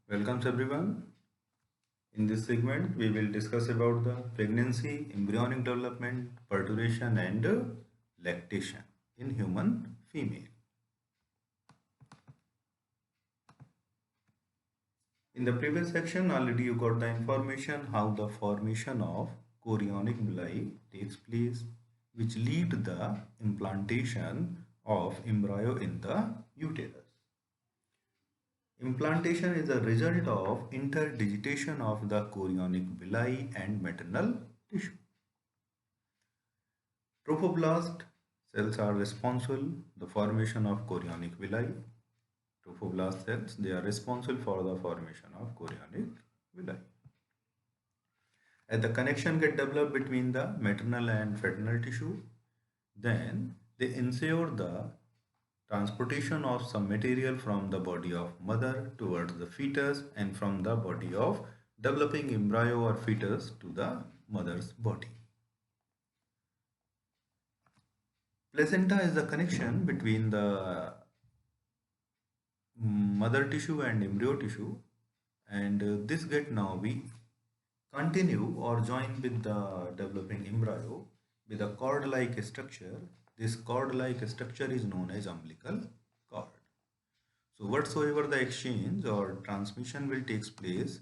Welcomes everyone. In this segment, we will discuss about the pregnancy, embryonic development, parturition, and lactation in human female. In the previous section, already you got the information how the formation of chorionic villi takes place, which lead the implantation of embryo in the uterus. Implantation is a result of interdigitation of the chorionic villi and maternal tissue. Trophoblast cells are responsible the formation of chorionic villi. Trophoblast cells, they are responsible for the formation of chorionic villi. As the connection get developed between the maternal and fetal tissue, then they ensure the transportation of some material from the body of mother towards the fetus and from the body of developing embryo or fetus to the mother's body. Placenta is the connection between the mother tissue and embryo tissue, and this get now we continue or join with the developing embryo with a cord-like structure. This cord-like structure is known as umbilical cord. So whatsoever the exchange or transmission will takes place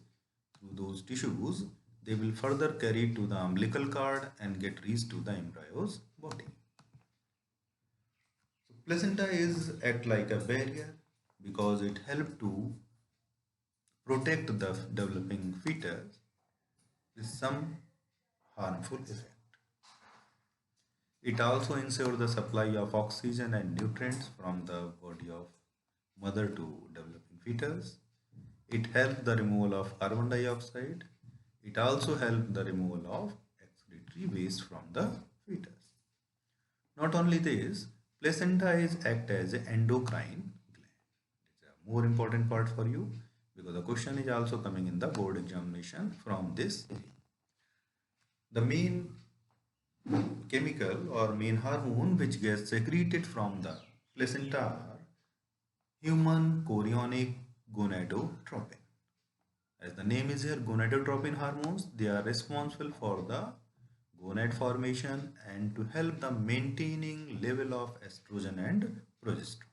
through those tissues, they will further carry to the umbilical cord and get reached to the embryo's body. So placenta is act like a barrier because it helps to protect the developing fetus with some harmful effect. It also ensures the supply of oxygen and nutrients from the body of mother to developing fetus. It helps the removal of carbon dioxide. It also helps the removal of excretory waste from the fetus. Not only this, placenta is act as an endocrine gland. It's a more important part for you because the question is also coming in the board examination from this. The main chemical or main hormone which gets secreted from the placenta are human chorionic gonadotropin. As the name is here, gonadotropin hormones, they are responsible for the gonad formation and to help the maintaining level of estrogen and progesterone.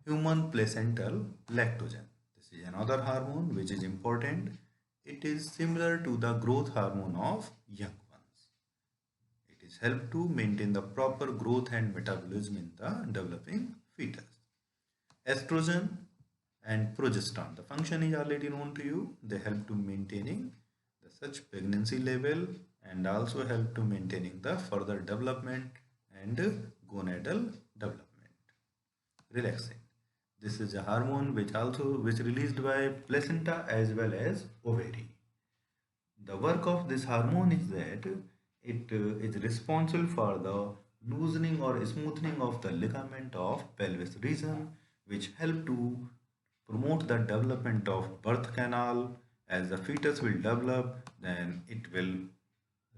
Human placental lactogen. This is another hormone which is important. It is similar to the growth hormone of young ones. It is help to maintain the proper growth and metabolism in the developing fetus. Estrogen and progesterone. The function is already known to you. They help to maintaining the such pregnancy level and also help to maintaining the further development and gonadal development. Relaxin. This is a hormone which released by placenta as well as ovary. The work of this hormone is that it is responsible for the loosening or smoothing of the ligament of pelvis region, which help to promote the development of birth canal. As the fetus will develop, then it will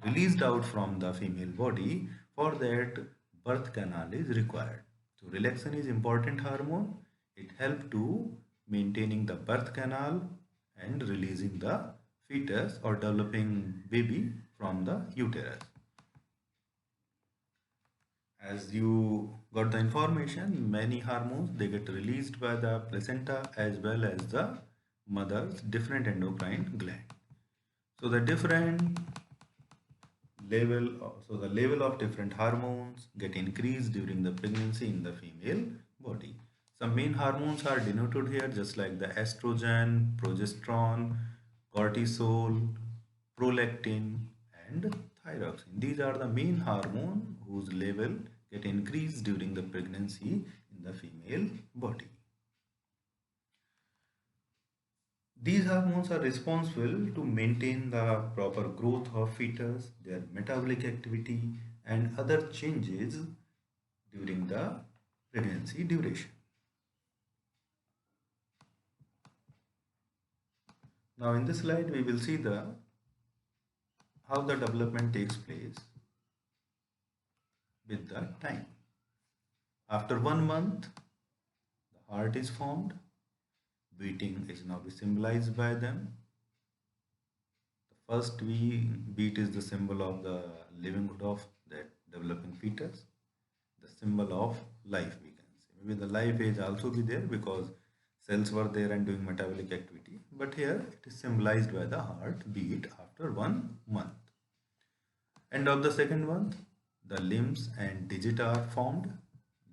released out from the female body. For that, birth canal is required. So relaxin is important hormone. It helps to maintaining the birth canal and releasing the fetus or developing baby from the uterus. As you got the information, many hormones they get released by the placenta as well as the mother's different endocrine gland. So the different so the level of different hormones get increased during the pregnancy in the female body. Some main hormones are denoted here just like the estrogen, progesterone, cortisol, prolactin and thyroxine. These are the main hormones whose level get increased during the pregnancy in the female body. These hormones are responsible to maintain the proper growth of fetus, their metabolic activity and other changes during the pregnancy duration. Now in this slide we will see the how the development takes place with the time. After 1 month, the heart is formed, beating is now be symbolized by them. The first beat is the symbol of the livelihood of that developing fetus, the symbol of life, we can say. Maybe the life age also be there because cells were there and doing metabolic activity. But here it is symbolized by the heartbeat after 1 month. End of the second month, the limbs and digit are formed,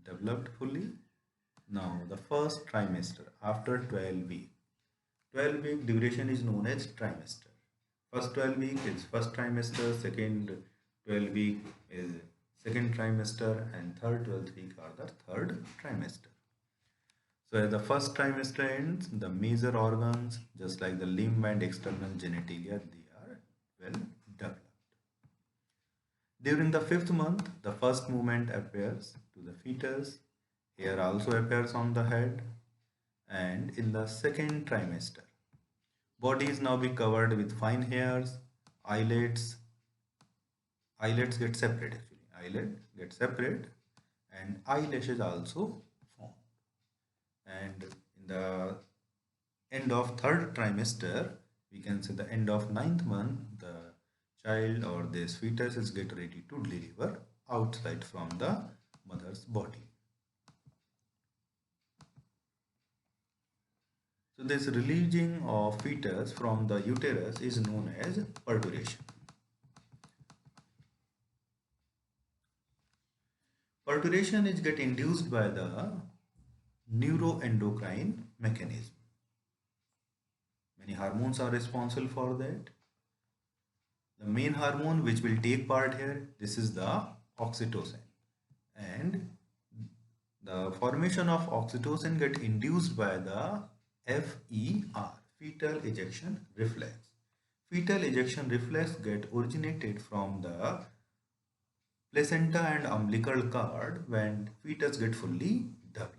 developed fully. Now the first trimester after 12 weeks. 12-week duration is known as trimester. First 12 week is first trimester, second 12 week is second trimester, and third 12th week are the third trimester. So as the first trimester ends, the major organs just like the limb and external genitalia, they are well developed. During the fifth month, the first movement appears to the fetus. Hair also appears on the head. And in the second trimester, body is now be covered with fine hairs, eyelids. Eyelids get separate actually. Eyelid get separate and eyelashes also form. And in the end of third trimester, we can say the end of ninth month, the child or this fetus is get ready to deliver outside from the mother's body. So this releasing of fetus from the uterus is known as parturition. Parturition is get induced by the neuroendocrine mechanism. Many hormones are responsible for that. The main hormone which will take part here, this is the oxytocin. And the formation of oxytocin get induced by the FER, fetal ejection reflex. Fetal ejection reflex get originated from the placenta and umbilical cord when fetus get fully developed.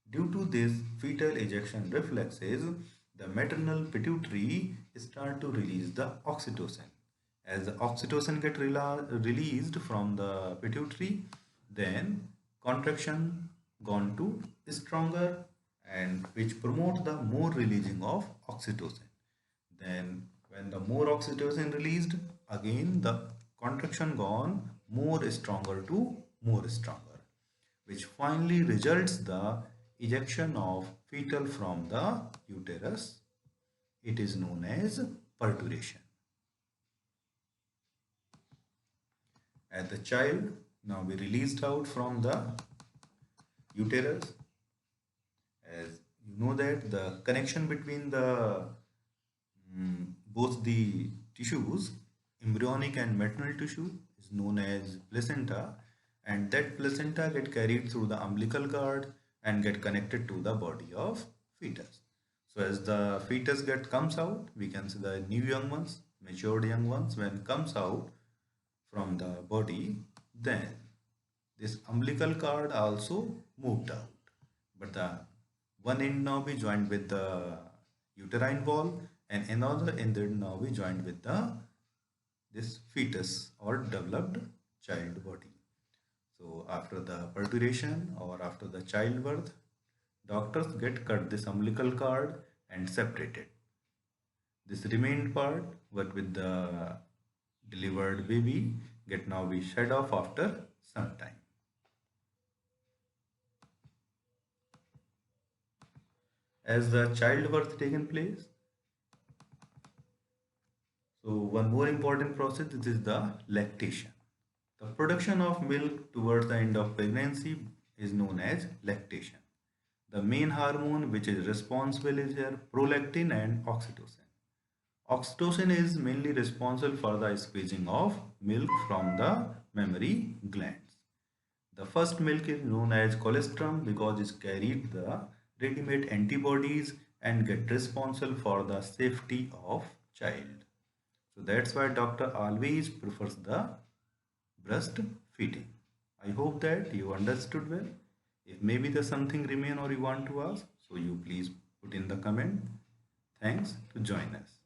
Due to this fetal ejection reflexes, the maternal pituitary start to release the oxytocin. As the oxytocin get released from the pituitary, then contraction gone to stronger and which promote the more releasing of oxytocin. Then when the more oxytocin released, again the contraction gone more stronger to more stronger, which finally results the ejection of fetal from the uterus. It is known as parturition. As the child now be released out from the uterus, as you know that the connection between the both the tissues, embryonic and maternal tissue, is known as placenta, and that placenta get carried through the umbilical cord and get connected to the body of fetus. So as the fetus comes out, we can see the new young ones, matured young ones, when comes out from the body, then this umbilical cord also moved out, but the one end now be joined with the uterine wall and another end now be joined with the this fetus or developed child body. So after the parturition or after the childbirth, doctors get cut this umbilical cord and separated. This remained part what with the delivered baby get now be shed off after some time. As the childbirth taken place, so one more important process, this is the lactation. The production of milk towards the end of pregnancy is known as lactation. The main hormone which is responsible is here prolactin and oxytocin. Oxytocin is mainly responsible for the squeezing of milk from the mammary glands. The first milk is known as colostrum because it carried the ready-made antibodies and get responsible for the safety of child. So that's why doctor always prefers the breastfeeding. I hope that you understood well. If maybe there's something remain or you want to ask, so you please put in the comment. Thanks to join us.